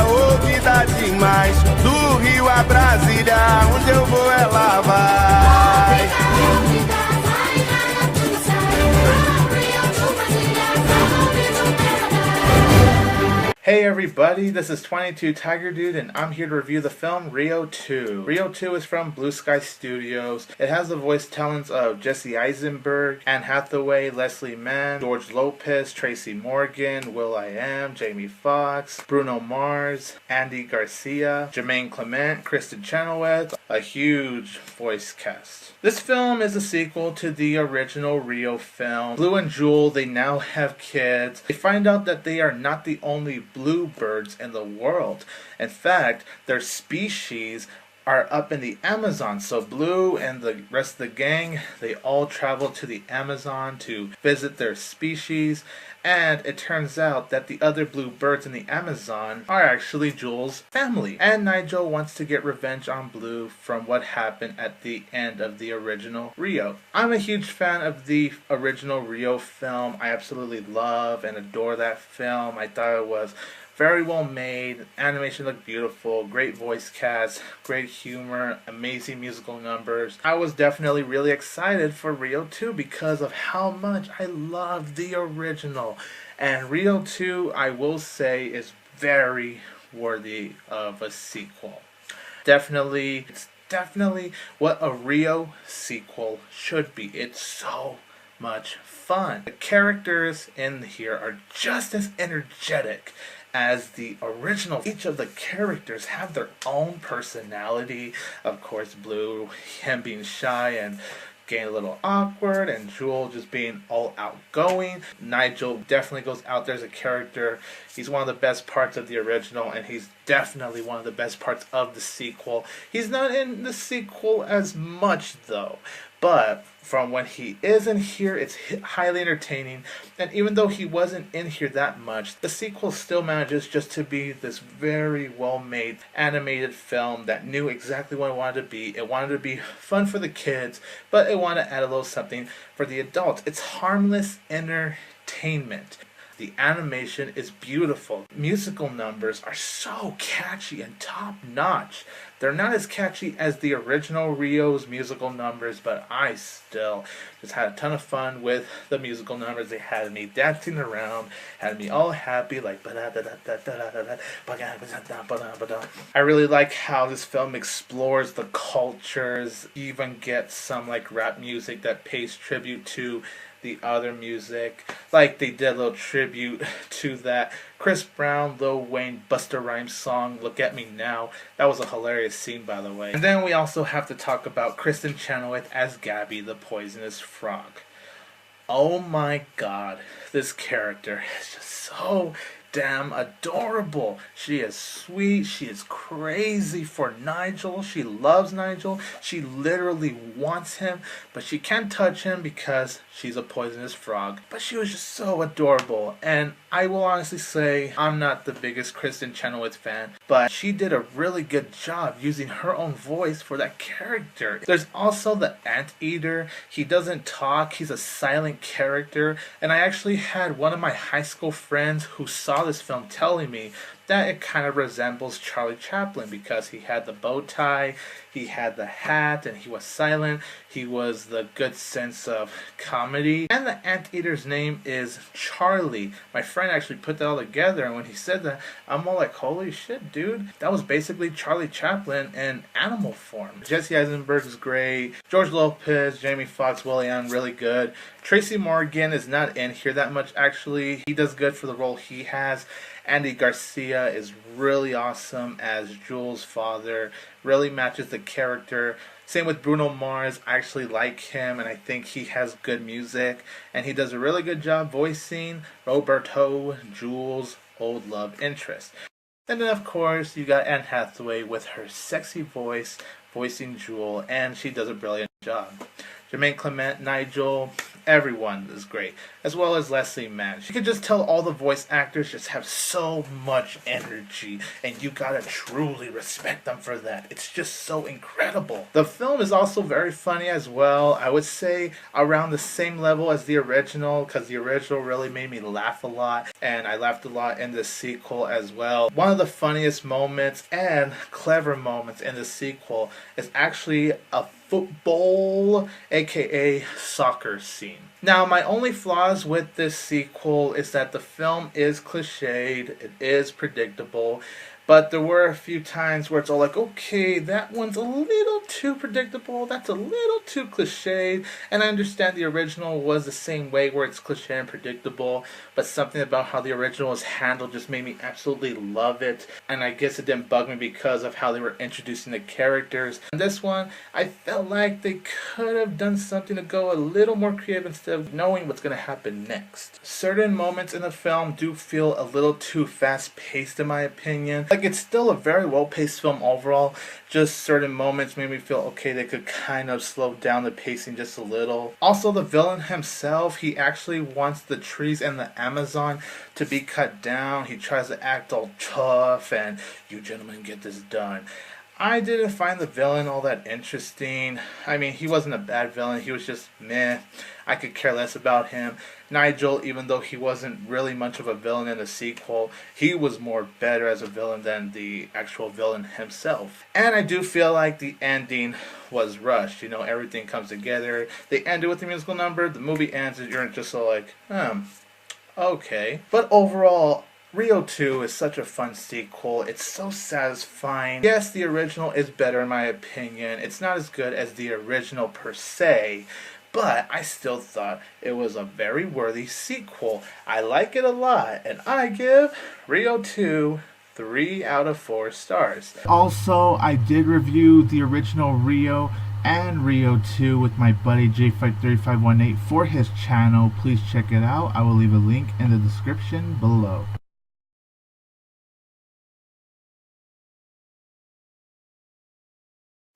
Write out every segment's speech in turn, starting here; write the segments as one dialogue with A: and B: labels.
A: ô vida demais. Do Rio a Brasília, onde eu vou ela vai.
B: Hey everybody, this is 22 Tiger Dude and I'm here to review the film Rio 2. Rio 2 is from Blue Sky Studios. It has the voice talents of Jesse Eisenberg, Anne Hathaway, Leslie Mann, George Lopez, Tracy Morgan, will.i.am, Jamie Foxx, Bruno Mars, Andy Garcia, Jemaine Clement, Kristin Chenoweth, a huge voice cast. This film is a sequel to the original Rio film. Blue and Jewel, they now have kids. They find out that they are not the only bluebirds in the world. In fact, their species are up in the Amazon. So Blue and the rest of the gang, they all travel to the Amazon to visit their species. And it turns out that the other blue birds in the Amazon are actually Jewel's family. And Nigel wants to get revenge on Blue from what happened at the end of the original Rio. I'm a huge fan of the original Rio film. I absolutely love and adore that film. I thought it was very well made, animation looked beautiful, great voice cast, great humor, amazing musical numbers. I was definitely really excited for Rio 2 because of how much I loved the original. And Rio 2, I will say, is very worthy of a sequel. It's definitely what a Rio sequel should be. It's so much fun. The characters in here are just as energetic as the original. Each of the characters have their own personality. Of course, Blue, him being shy and getting a little awkward, and Jewel just being all outgoing. Nigel definitely goes out there as a character. He's one of the best parts of the original, and he's definitely one of the best parts of the sequel. He's not in the sequel as much though, but from when he is in here, it's highly entertaining. And even though he wasn't in here that much, the sequel still manages just to be this very well-made animated film that knew exactly what it wanted to be. It wanted to be fun for the kids, but it wanted to add a little something for the adults. It's harmless entertainment. The animation is beautiful. Musical numbers are so catchy and top-notch. They're not as catchy as the original Rio's musical numbers, but I still just had a ton of fun with the musical numbers. They had me dancing around, had me all happy, like I really like how this film explores the cultures, even gets some like rap music that pays tribute to the other music. Like they did a little tribute to that Chris Brown, Lil Wayne, Busta Rhymes song, Look at Me Now. That was a hilarious scene, by the way. And then we also have to talk about Kristin Chenoweth as Gabby the Poisonous Frog. Oh my god, this character is just so damn adorable. She is sweet, she is crazy for Nigel, she loves Nigel, she literally wants him, but she can't touch him because she's a poisonous frog. But she was just so adorable, and I will honestly say I'm not the biggest Kristin Chenoweth fan, but she did a really good job using her own voice for that character. There's also the Anteater. He doesn't talk, he's a silent character, and I actually had one of my high school friends who saw this film telling me that it kind of resembles Charlie Chaplin because he had the bow tie, he had the hat, and he was silent. He was the good sense of comedy. And the Anteater's name is Charlie. My friend actually put that all together, and when he said that, I'm all like, holy shit, dude. That was basically Charlie Chaplin in animal form. Jesse Eisenberg is great. George Lopez, Jamie Foxx, will.i.am, really good. Tracy Morgan is not in here that much, actually. He does good for the role he has. Andy Garcia is really awesome as Jewel's father, really matches the character. Same with Bruno Mars. I actually like him, and I think he has good music, and he does a really good job voicing Roberto, Jewel's old love interest. And then of course you got Anne Hathaway with her sexy voice voicing Jewel, and she does a brilliant job. Jemaine Clement, Nigel, everyone is great, as well as Leslie Mann. You can just tell all the voice actors just have so much energy, and you gotta truly respect them for that. It's just so incredible. The film is also very funny as well. I would say around the same level as the original, because the original really made me laugh a lot, and I laughed a lot in the sequel as well. One of the funniest moments and clever moments in the sequel is actually a football, aka soccer scene. Now, my only flaws with this sequel is that the film is cliched, it is predictable, but there were a few times where it's all like, okay, that one's a little too predictable, that's a little too cliched, and I understand the original was the same way where it's cliche and predictable, but something about how the original was handled just made me absolutely love it, and I guess it didn't bug me because of how they were introducing the characters. And this one, I felt like they could have done something to go a little more creative instead of knowing what's going to happen next. Certain moments in the film do feel a little too fast-paced in my opinion. Like, it's still a very well-paced film overall, just certain moments made me feel okay, they could kind of slow down the pacing just a little. Also, the villain himself, he actually wants the trees in the Amazon to be cut down. He tries to act all tough and, you gentlemen get this done. I didn't find the villain all that interesting. I mean, he wasn't a bad villain, he was just meh. I could care less about him. Nigel, even though he wasn't really much of a villain in the sequel, he was more better as a villain than the actual villain himself. And I do feel like the ending was rushed. You know, everything comes together. They ended with the musical number, the movie ends, and you're just so like, okay. But overall, Rio 2 is such a fun sequel. It's so satisfying. Yes, the original is better in my opinion. It's not as good as the original per se, but I still thought it was a very worthy sequel. I like it a lot, and I give Rio 2 3 out of 4 stars. Also, I did review the original Rio and Rio 2 with my buddy J53518 for his channel. Please check it out. I will leave a link in the description below.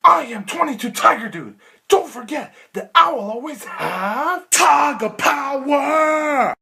B: I am 22 Tiger Dude. Don't forget that I will always have Tiger Power!